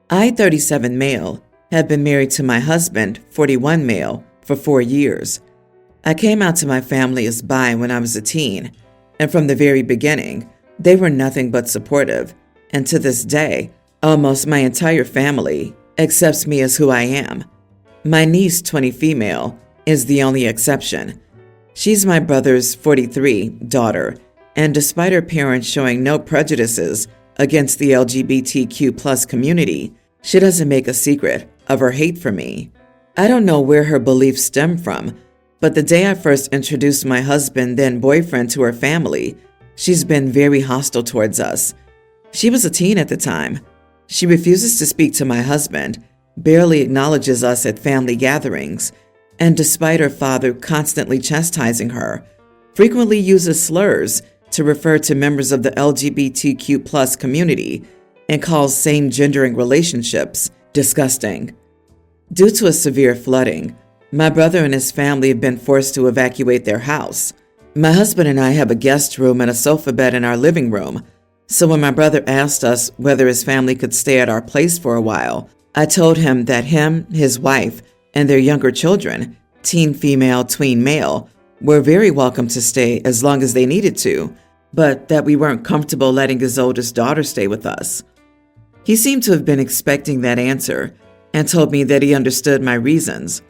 I, 37 male, have been married to my husband, 41 male, for 4 years. I came out to my family as bi when I was a teen, and from the very beginning, they were nothing but supportive, and to this day, almost my entire family accepts me as who I am. My niece, 20 female, is the only exception. She's my brother's 43 daughter, and despite her parents showing no prejudices against the LGBTQ+ community, she doesn't make a secret of her hate for me. I don't know where her beliefs stem from, but the day I first introduced my husband, then boyfriend, to her family, she's been very hostile towards us. She was a teen at the time. She refuses to speak to my husband, barely acknowledges us at family gatherings, and despite her father constantly chastising her, frequently uses slurs to refer to members of the LGBTQ+ community and calls same-gendering relationships disgusting. Due to a severe flooding, my brother and his family have been forced to evacuate their house. My husband and I have a guest room and a sofa bed in our living room, so when my brother asked us whether his family could stay at our place for a while, I told him that him, his wife, and their younger children, teen female, tween male, were very welcome to stay as long as they needed to, but that we weren't comfortable letting his oldest daughter stay with us. He seemed to have been expecting that answer and told me that he understood my reasons.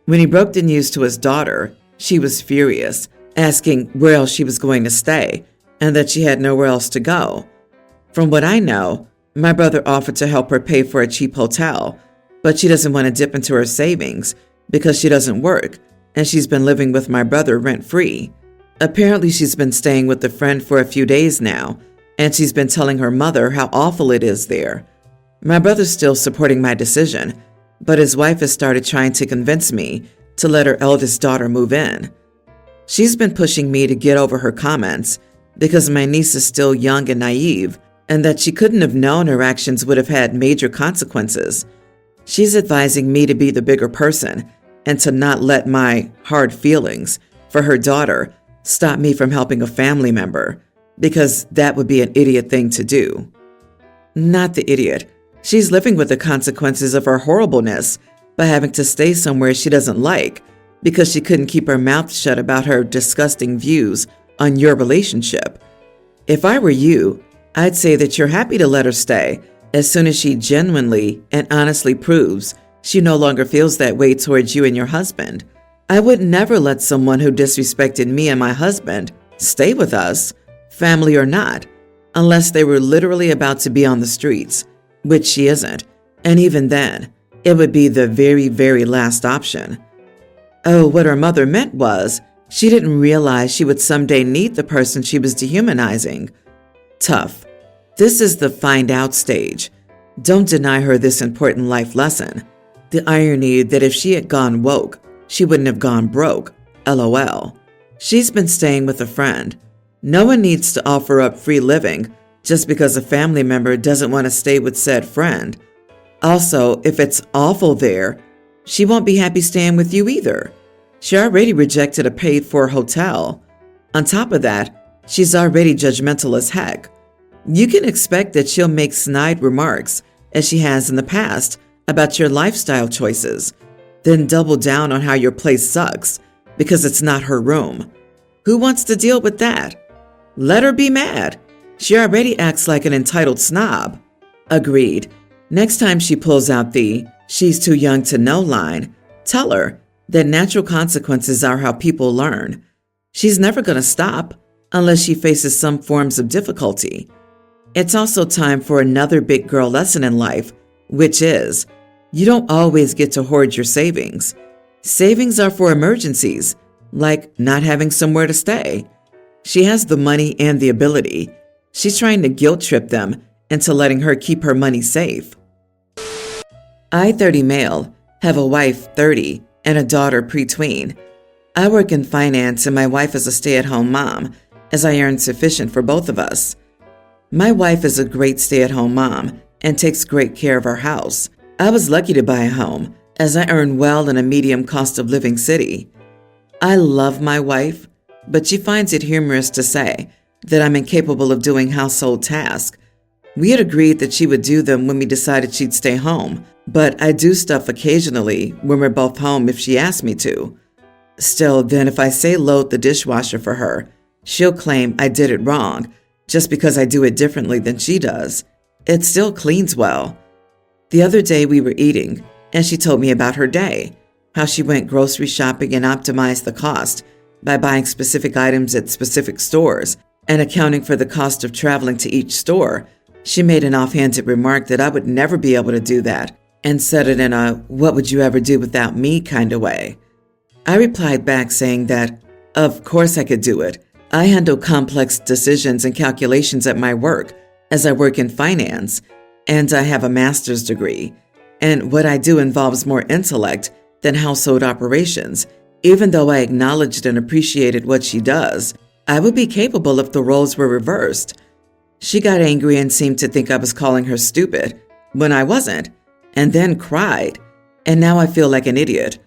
When he broke the news to his daughter, she was furious, asking where else she was going to stay and that she had nowhere else to go. From what I know, my brother offered to help her pay for a cheap hotel, but she doesn't want to dip into her savings because she doesn't work and she's been living with my brother rent-free. Apparently, she's been staying with a friend for a few days now, and she's been telling her mother how awful it is there. My brother's still supporting my decision, but his wife has started trying to convince me to let her eldest daughter move in. She's been pushing me to get over her comments because my niece is still young and naive, and that she couldn't have known her actions would have had major consequences. She's advising me to be the bigger person and to not let my hard feelings for her daughter stop me from helping a family member, because that would be an idiot thing to do. Not the idiot. She's living with the consequences of her horribleness by having to stay somewhere she doesn't like because she couldn't keep her mouth shut about her disgusting views on your relationship. If I were you, I'd say that you're happy to let her stay as soon as she genuinely and honestly proves she no longer feels that way towards you and your husband. I would never let someone who disrespected me and my husband stay with us, family or not, unless they were literally about to be on the streets, which she isn't, and even then, it would be the very, very last option. Oh, what her mother meant was she didn't realize she would someday need the person she was dehumanizing. Tough. This is the find out stage. Don't deny her this important life lesson. The irony that if she had gone woke, she wouldn't have gone broke. LOL. She's been staying with a friend. No one needs to offer up free living just because a family member doesn't want to stay with said friend. Also, if it's awful there, she won't be happy staying with you either. She already rejected a paid-for hotel. On top of that, she's already judgmental as heck. You can expect that she'll make snide remarks, as she has in the past, about your lifestyle choices, then double down on how your place sucks because it's not her room. Who wants to deal with that? Let her be mad. She already acts like an entitled snob. Agreed. Next time she pulls out the "she's too young to know" line, tell her that natural consequences are how people learn. She's never going to stop unless she faces some forms of difficulty. It's also time for another big girl lesson in life, which is, you don't always get to hoard your savings. Savings are for emergencies, like not having somewhere to stay. She has the money and the ability. She's trying to guilt trip them into letting her keep her money safe. I, 30 male, have a wife, 30, and a daughter, pre-tween. I work in finance and my wife is a stay-at-home mom, as I earn sufficient for both of us. My wife is a great stay-at-home mom and takes great care of our house. I was lucky to buy a home, as I earn well in a medium cost of living city. I love my wife, but she finds it humorous to say that I'm incapable of doing household tasks. We had agreed that she would do them when we decided she'd stay home, but I do stuff occasionally when we're both home if she asks me to. Still, then if I say load the dishwasher for her, she'll claim I did it wrong just because I do it differently than she does. It still cleans well. The other day we were eating, and she told me about her day, how she went grocery shopping and optimized the cost by buying specific items at specific stores and accounting for the cost of traveling to each store. She made an offhanded remark that I would never be able to do that and said it in a "what would you ever do without me" kind of way. I replied back saying that, of course I could do it. I handle complex decisions and calculations at my work as I work in finance, and I have a master's degree. And what I do involves more intellect than household operations. Even though I acknowledged and appreciated what she does, I would be capable if the roles were reversed. She got angry and seemed to think I was calling her stupid when I wasn't, and then cried, and now I feel like an idiot.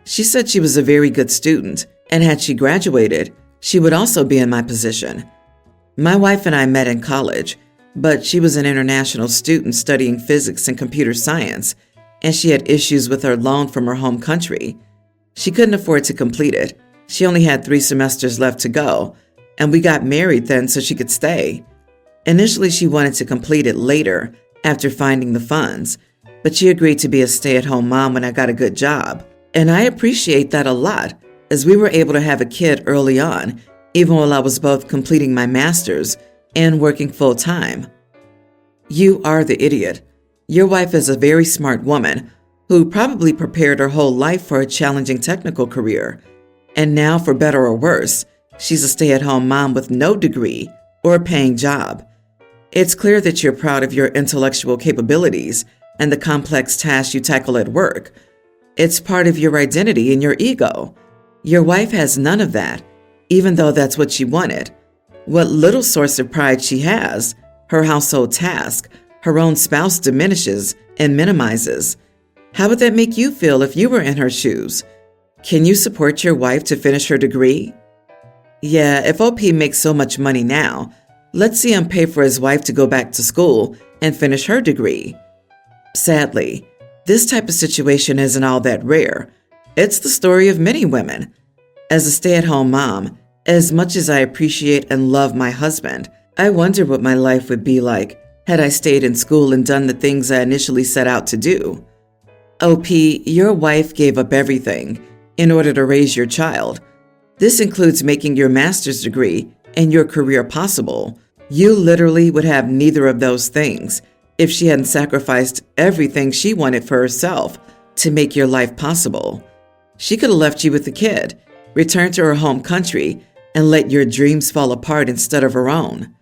She said she was a very good student, and had she graduated, she would also be in my position. My wife and I met in college, but she was an international student studying physics and computer science, and she had issues with her loan from her home country. She couldn't afford to complete it. She only had 3 semesters left to go, and we got married then so she could stay. Initially, she wanted to complete it later after finding the funds, but she agreed to be a stay-at-home mom when I got a good job. And I appreciate that a lot, as we were able to have a kid early on, even while I was both completing my master's and working full-time. You are the idiot. Your wife is a very smart woman who probably prepared her whole life for a challenging technical career. And now, for better or worse, she's a stay-at-home mom with no degree or a paying job. It's clear that you're proud of your intellectual capabilities and the complex tasks you tackle at work. It's part of your identity and your ego. Your wife has none of that, even though that's what she wanted. What little source of pride she has, her household task, her own spouse diminishes and minimizes. How would that make you feel if you were in her shoes? Can you support your wife to finish her degree? Yeah, if OP makes so much money now, let's see him pay for his wife to go back to school and finish her degree. Sadly, this type of situation isn't all that rare. It's the story of many women. As a stay-at-home mom, as much as I appreciate and love my husband, I wonder what my life would be like had I stayed in school and done the things I initially set out to do. OP, your wife gave up everything in order to raise your child. This includes making your master's degree and your career possible. You literally would have neither of those things if she hadn't sacrificed everything she wanted for herself to make your life possible. She could have left you with the kid, returned to her home country, and let your dreams fall apart instead of her own.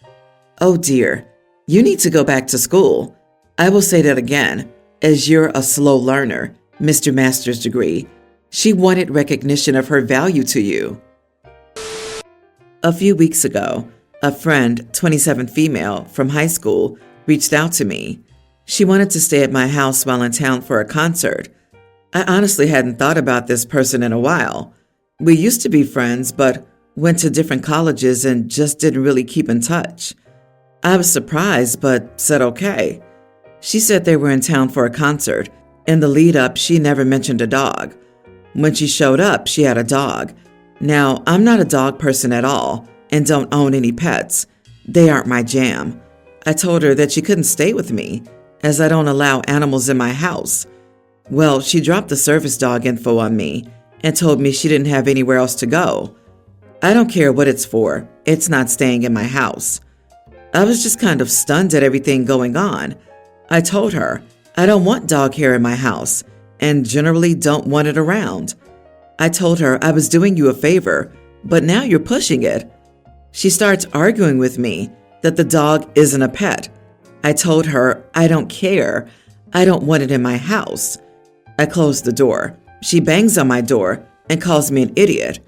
Oh dear, you need to go back to school. I will say that again, as you're a slow learner, Mr. Master's degree. She wanted recognition of her value to you. A few weeks ago, a friend, 27 female, from high school, reached out to me. She wanted to stay at my house while in town for a concert. I honestly hadn't thought about this person in a while. We used to be friends, but went to different colleges and just didn't really keep in touch. I was surprised, but said okay. She said they were in town for a concert. In the lead up, she never mentioned a dog. When she showed up, she had a dog. Now, I'm not a dog person at all and don't own any pets. They aren't my jam. I told her that she couldn't stay with me, as I don't allow animals in my house. Well, she dropped the service dog info on me and told me she didn't have anywhere else to go. I don't care what it's for. It's not staying in my house. I was just kind of stunned at everything going on. I told her, I don't want dog hair in my house and generally don't want it around. I told her I was doing you a favor, but now you're pushing it. She starts arguing with me that the dog isn't a pet. I told her I don't care. I don't want it in my house. I closed the door. She bangs on my door and calls me an idiot.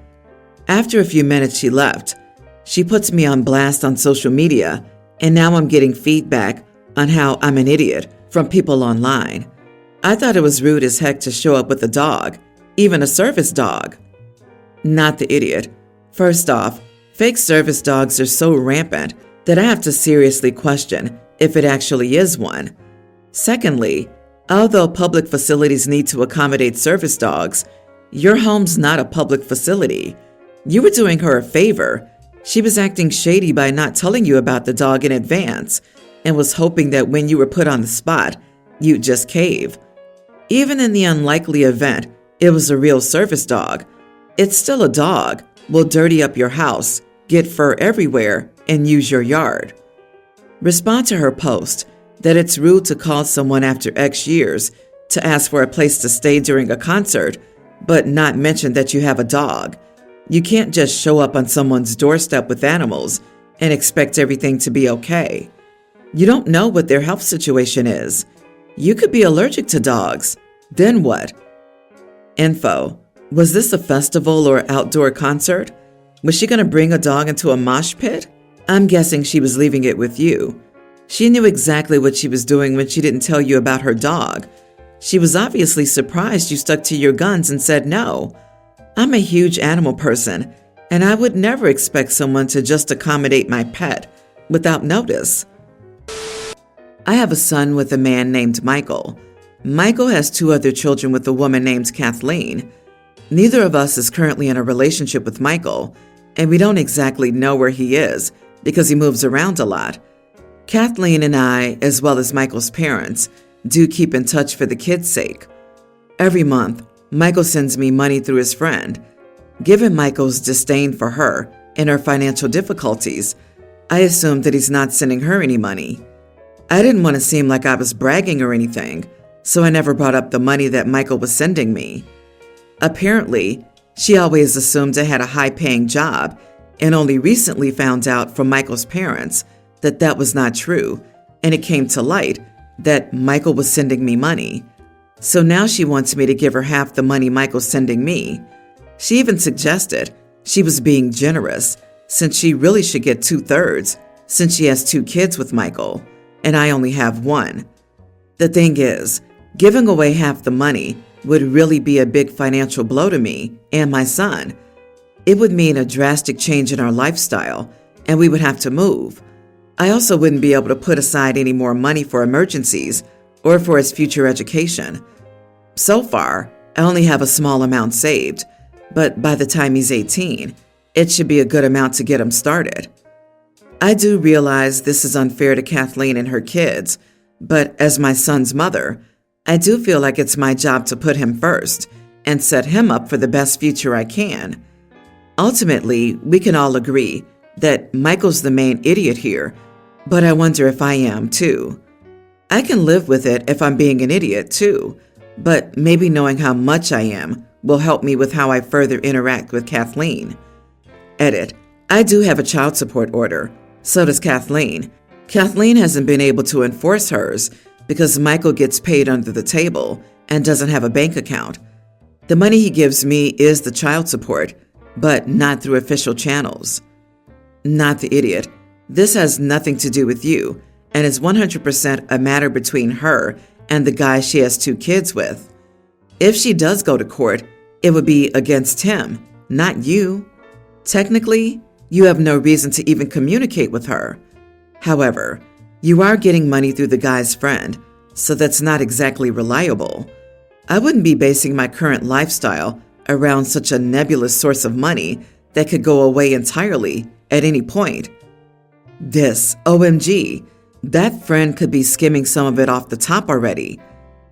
After a few minutes, she left. She puts me on blast on social media, and now I'm getting feedback on how I'm an idiot from people online. I thought it was rude as heck to show up with a dog, even a service dog. Not the idiot. First off, fake service dogs are so rampant that I have to seriously question if it actually is one. Secondly, although public facilities need to accommodate service dogs, your home's not a public facility. You were doing her a favor. She was acting shady by not telling you about the dog in advance and was hoping that when you were put on the spot, you'd just cave. Even in the unlikely event it was a real service dog, it's still a dog, will dirty up your house, get fur everywhere, and use your yard. Respond to her post that it's rude to call someone after X years to ask for a place to stay during a concert, but not mention that you have a dog. You can't just show up on someone's doorstep with animals and expect everything to be okay. You don't know what their health situation is. You could be allergic to dogs. Then what? Info. Was this a festival or outdoor concert? Was she going to bring a dog into a mosh pit? I'm guessing she was leaving it with you. She knew exactly what she was doing when she didn't tell you about her dog. She was obviously surprised you stuck to your guns and said no. I'm a huge animal person, and I would never expect someone to just accommodate my pet without notice. I have a son with a man named Michael. Michael has 2 other children with a woman named Kathleen. Neither of us is currently in a relationship with Michael, and we don't exactly know where he is because he moves around a lot. Kathleen and I, as well as Michael's parents, do keep in touch for the kids' sake. Every month, Michael sends me money through his friend. Given Michael's disdain for her and her financial difficulties, I assumed that he's not sending her any money. I didn't want to seem like I was bragging or anything, so I never brought up the money that Michael was sending me. Apparently, she always assumed I had a high-paying job and only recently found out from Michael's parents that that was not true, and it came to light that Michael was sending me money. So now she wants me to give her half the money Michael's sending me. She even suggested she was being generous since she really should get 2/3 since she has 2 kids with Michael, and I only have 1. The thing is, giving away half the money would really be a big financial blow to me and my son. It would mean a drastic change in our lifestyle, and we would have to move. I also wouldn't be able to put aside any more money for emergencies or for his future education. So far, I only have a small amount saved, but by the time he's 18, it should be a good amount to get him started. I do realize this is unfair to Kathleen and her kids, but as my son's mother, I do feel like it's my job to put him first and set him up for the best future I can. Ultimately, we can all agree that Michael's the main idiot here, but I wonder if I am too. I can live with it if I'm being an idiot too, but maybe knowing how much I am will help me with how I further interact with Kathleen. Edit. I do have a child support order. So does Kathleen. Kathleen hasn't been able to enforce hers because Michael gets paid under the table and doesn't have a bank account. The money he gives me is the child support, but not through official channels. Not the idiot. This has nothing to do with you and is 100% a matter between her and the guy she has 2 kids with. If she does go to court, it would be against him, not you. Technically, you have no reason to even communicate with her. However, you are getting money through the guy's friend, so that's not exactly reliable. I wouldn't be basing my current lifestyle around such a nebulous source of money that could go away entirely at any point. This, OMG, that friend could be skimming some of it off the top already.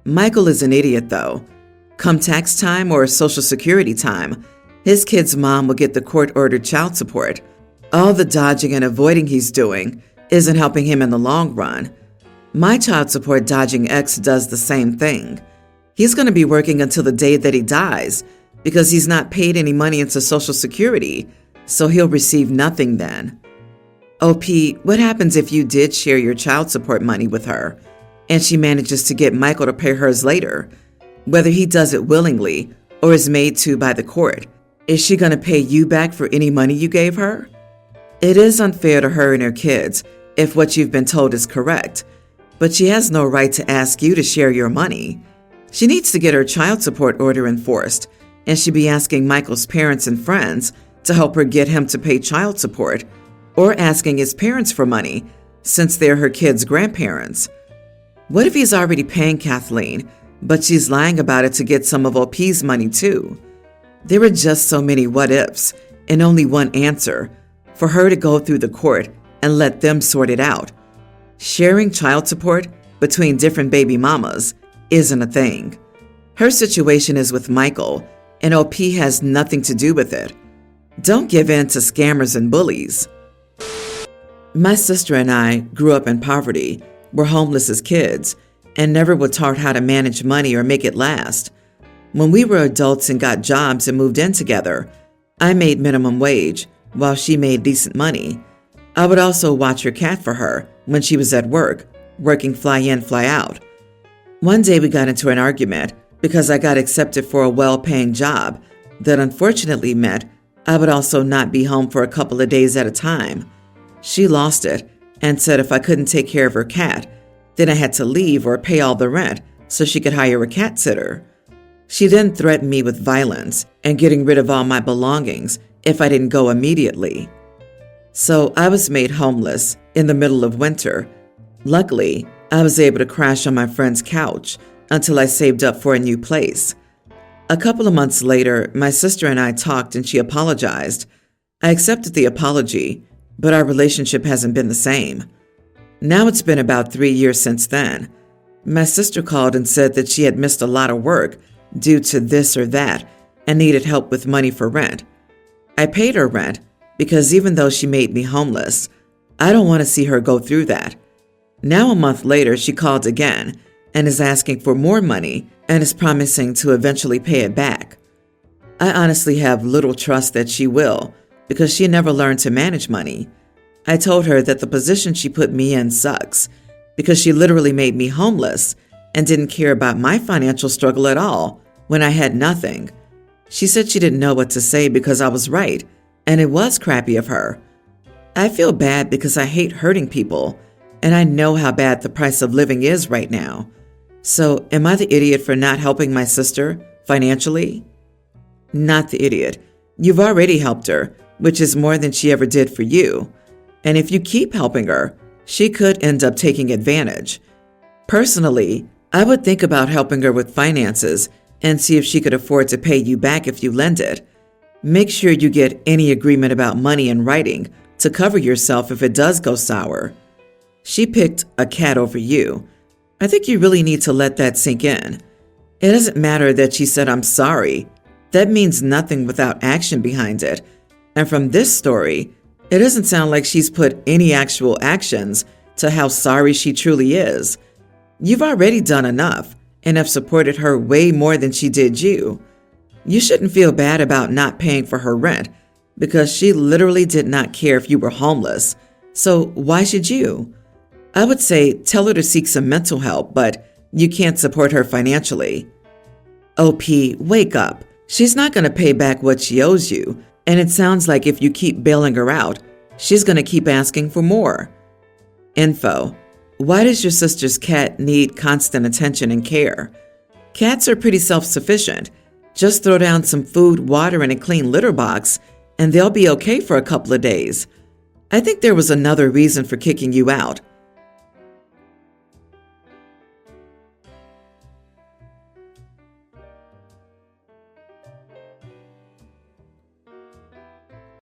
Michael is an idiot though. Come tax time or Social Security time, his kid's mom will get the court-ordered child support. All the dodging and avoiding he's doing isn't helping him in the long run. My child support dodging ex does the same thing. He's going to be working until the day that he dies because he's not paid any money into Social Security, so he'll receive nothing then. OP, what happens if you did share your child support money with her and she manages to get Michael to pay hers later? Whether he does it willingly or is made to by the court, is she going to pay you back for any money you gave her? It is unfair to her and her kids if what you've been told is correct, but she has no right to ask you to share your money. She needs to get her child support order enforced, and she'd be asking Michael's parents and friends to help her get him to pay child support, or asking his parents for money since they're her kids' grandparents. What if he's already paying Kathleen, but she's lying about it to get some of OP's money too? There are just so many what ifs and only one answer: for her to go through the court and let them sort it out. Sharing child support between different baby mamas isn't a thing. Her situation is with Michael, and OP has nothing to do with it. Don't give in to scammers and bullies. My sister and I grew up in poverty, were homeless as kids, and never were taught how to manage money or make it last. When we were adults and got jobs and moved in together, I made minimum wage while she made decent money. I would also watch her cat for her when she was at work, working fly in, fly out. One day we got into an argument because I got accepted for a well-paying job that unfortunately meant I would also not be home for a couple of days at a time. She lost it and said if I couldn't take care of her cat, then I had to leave or pay all the rent so she could hire a cat sitter. She then threatened me with violence and getting rid of all my belongings if I didn't go immediately. So I was made homeless in the middle of winter. Luckily, I was able to crash on my friend's couch until I saved up for a new place. A couple of months later, my sister and I talked and she apologized. I accepted the apology, but our relationship hasn't been the same. Now it's been about 3 years since then. My sister called and said that she had missed a lot of work due to this or that and needed help with money for rent. I paid her rent because even though she made me homeless, I don't want to see her go through that. Now a month later, she called again and is asking for more money and is promising to eventually pay it back. I honestly have little trust that she will because she never learned to manage money. I told her that the position she put me in sucks because she literally made me homeless and didn't care about my financial struggle at all when I had nothing. She said she didn't know what to say because I was right, and it was crappy of her. I feel bad because I hate hurting people, and I know how bad the price of living is right now. So am I the idiot for not helping my sister financially? Not the idiot. You've already helped her, which is more than she ever did for you. And if you keep helping her, she could end up taking advantage. Personally, I would think about helping her with finances and see if she could afford to pay you back if you lend it. Make sure you get any agreement about money in writing to cover yourself if it does go sour. She picked a cat over you. I think you really need to let that sink in. It doesn't matter that she said, "I'm sorry." That means nothing without action behind it. And from this story, it doesn't sound like she's put any actual actions to how sorry she truly is. You've already done enough and have supported her way more than she did you. You shouldn't feel bad about not paying for her rent because she literally did not care if you were homeless. So why should you? I would say tell her to seek some mental help, but you can't support her financially. OP, wake up. She's not going to pay back what she owes you, and it sounds like if you keep bailing her out, she's going to keep asking for more. Info. Why does your sister's cat need constant attention and care? Cats are pretty self-sufficient. Just throw down some food, water, and a clean litter box, and they'll be okay for a couple of days. I think there was another reason for kicking you out.